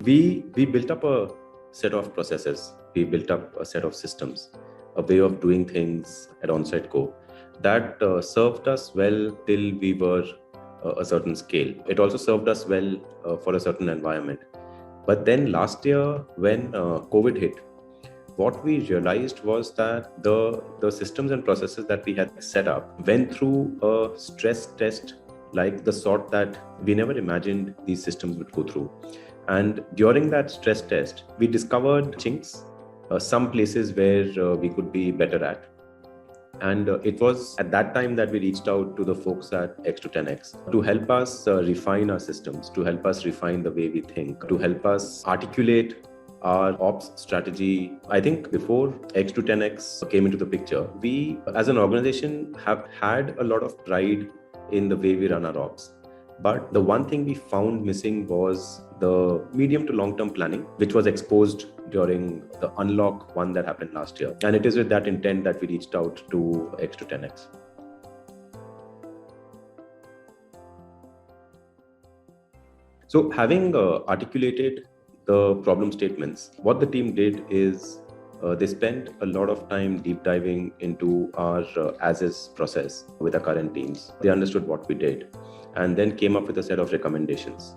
We built up a set of processes, we built up a set of systems, a way of doing things at Onsitego that served us well till we were a certain scale. It also served us well for a certain environment. But then last year, when COVID hit, what we realized was that the systems and processes that we had set up went through a stress test like the sort that we never imagined these systems would go through. And during that stress test, we discovered chinks, some places where we could be better at. And it was at that time that we reached out to the folks at xto10x to help us refine our systems, to help us refine the way we think, to help us articulate our ops strategy. I think before xto10x came into the picture, we as an organization have had a lot of pride in the way we run our ops. But the one thing we found missing was the medium to long-term planning, which was exposed during the unlock one that happened last year. And it is with that intent that we reached out to xto10x. So having articulated the problem statements, what the team did is they spent a lot of time deep diving into our as-is process with our current teams. They understood what we did and then came up with a set of recommendations.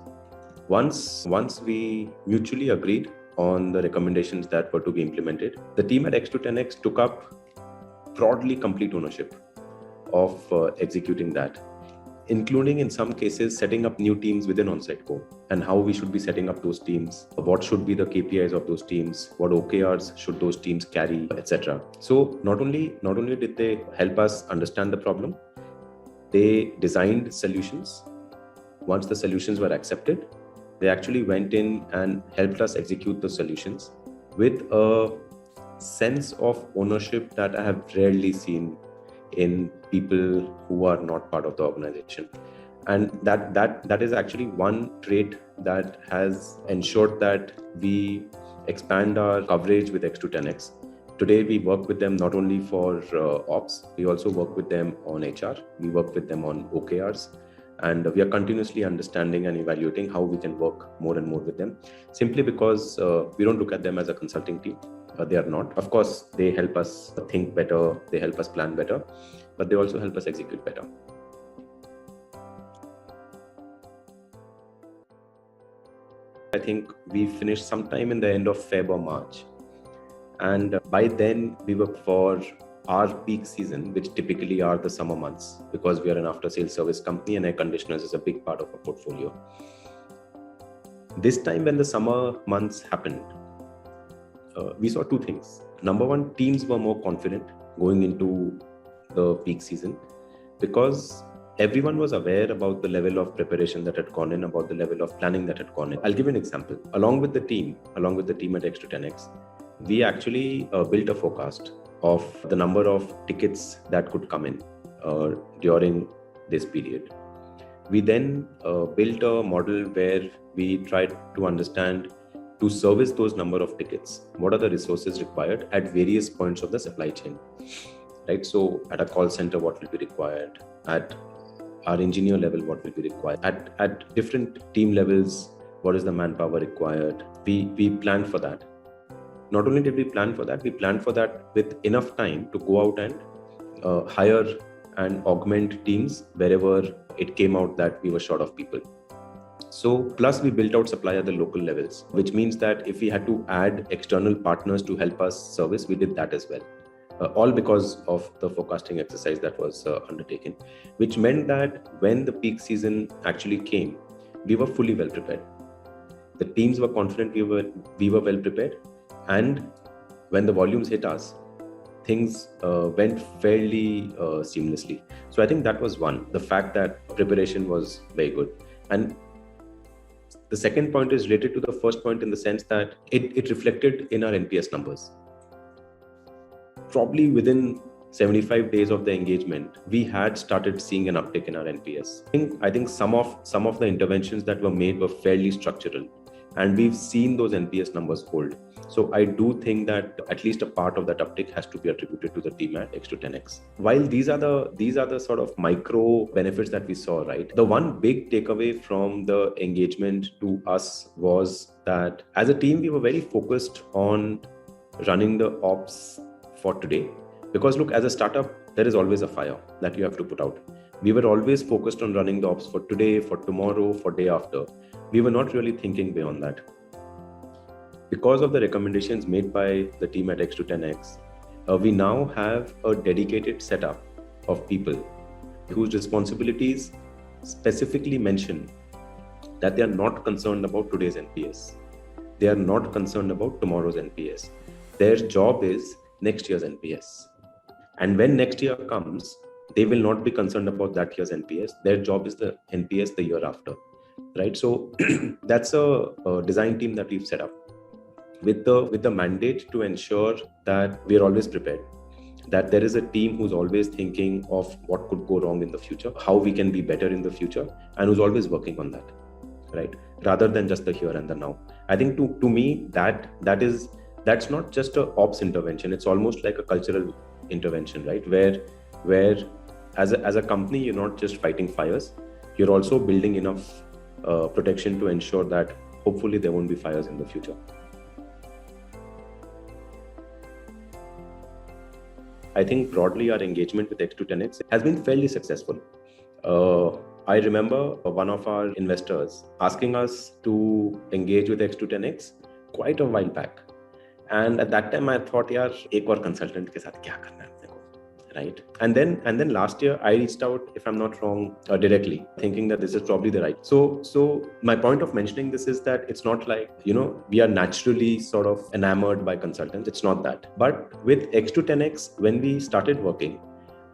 Once we mutually agreed on the recommendations that were to be implemented, the team at xto10x took up broadly complete ownership of executing that, including in some cases setting up new teams within Onsitego and how we should be setting up those teams, what should be the KPIs of those teams, what OKRs should those teams carry, etc. So not only did they help us understand the problem, they designed solutions. Once the solutions were accepted, they actually went in and helped us execute the solutions with a sense of ownership that I have rarely seen in people who are not part of the organization. And that is actually one trait that has ensured that we expand our coverage with xto10x. Today, we work with them not only for ops, we also work with them on HR, we work with them on OKRs, and we are continuously understanding and evaluating how we can work more and more with them, simply because we don't look at them as a consulting team. They are not. Of course, they help us think better, they help us plan better, but they also help us execute better. I think we finished sometime in the end of Feb or March. And by then we were for our peak season, which typically are the summer months, because we are an after-sales service company and air conditioners is a big part of our portfolio. This time when the summer months happened, we saw two things. Number one, teams were more confident going into the peak season because everyone was aware about the level of preparation that had gone in, about the level of planning that had gone in. I'll give you an example. Along with the team at xto10x, we actually built a forecast of the number of tickets that could come in during this period. We then built a model where we tried to understand, to service those number of tickets, what are the resources required at various points of the supply chain, right? So at a call center, what will be required? At our engineer level, what will be required? At different team levels, what is the manpower required? We planned for that. Not only did we plan for that, we planned for that with enough time to go out and hire and augment teams wherever it came out that we were short of people. So plus we built out supply at the local levels, which means that if we had to add external partners to help us service, we did that as well. All because of the forecasting exercise that was undertaken, which meant that when the peak season actually came, we were fully well prepared. The teams were confident we were well prepared. And when the volumes hit us, things went fairly seamlessly. So I think that was one, the fact that preparation was very good. And the second point is related to the first point in the sense that it reflected in our NPS numbers. Probably within 75 days of the engagement, we had started seeing an uptick in our NPS. I think some of the interventions that were made were fairly structural. And we've seen those NPS numbers hold. So I do think that at least a part of that uptick has to be attributed to the team at xto10x. While these are the sort of micro benefits that we saw, right? The one big takeaway from the engagement to us was that as a team, we were very focused on running the ops for today. Because look, as a startup, there is always a fire that you have to put out. We were always focused on running the ops for today, for tomorrow, for day after. We were not really thinking beyond that. Because of the recommendations made by the team at xto10x, we now have a dedicated setup of people whose responsibilities specifically mention that they are not concerned about today's NPS. They are not concerned about tomorrow's NPS. Their job is next year's NPS. And when next year comes, they will not be concerned about that year's NPS. Their job is the NPS the year after, right? So that's a design team that we've set up with the mandate to ensure that we are always prepared, that there is a team who's always thinking of what could go wrong in the future, how we can be better in the future, and who's always working on that, right? Rather than just the here and the now. I think to me, that's not just a ops intervention. It's almost like a cultural intervention, right? Where as a company, you're not just fighting fires, you're also building enough protection to ensure that hopefully there won't be fires in the future. I think broadly our engagement with xto10x has been fairly successful. I remember one of our investors asking us to engage with xto10x quite a while back. And at that time I thought, yaar, ek aur consultant ke sath kya karna hai apne ko, right? And then last year I reached out, if I'm not wrong, directly, thinking that this is probably the right. So my point of mentioning this is that it's not like, we are naturally sort of enamored by consultants. It's not that. But with xto10x, when we started working,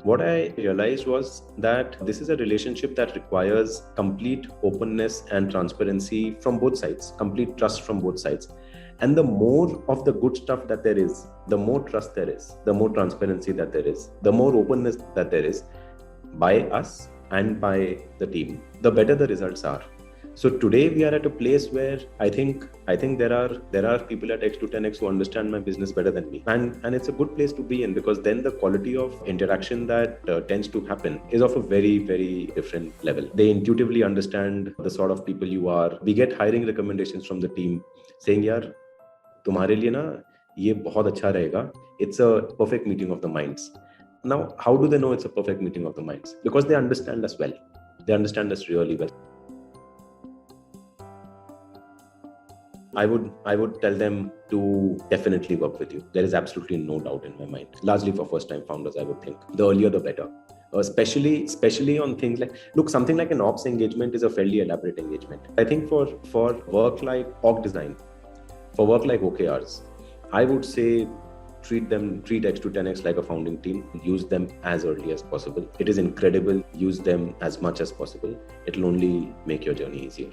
what I realized was that this is a relationship that requires complete openness and transparency from both sides, complete trust from both sides. And the more of the good stuff that there is, the more trust there is, the more transparency that there is, the more openness that there is by us and by the team, the better the results are. So today we are at a place where I think there are people at xto10x who understand my business better than me, and it's a good place to be in, because then the quality of interaction that tends to happen is of a very, very different level. They intuitively understand the sort of people you are. We get hiring recommendations from the team saying, yaar, तुम्हारे लिए ना ये बहुत अच्छा रहेगा. It's a perfect meeting of the minds. Now, how do they know it's a perfect meeting of the minds? Because they understand us well. They understand us really well. I would tell them to definitely work with you. There is absolutely no doubt in my mind. Largely for first-time founders, I would think. The earlier, the better. Especially on things like, look, something like an ops engagement is a fairly elaborate engagement. I think for work like org design, for work like OKRs, I would say treat xto10x like a founding team. Use them as early as possible. It is incredible. Use them as much as possible. It'll only make your journey easier.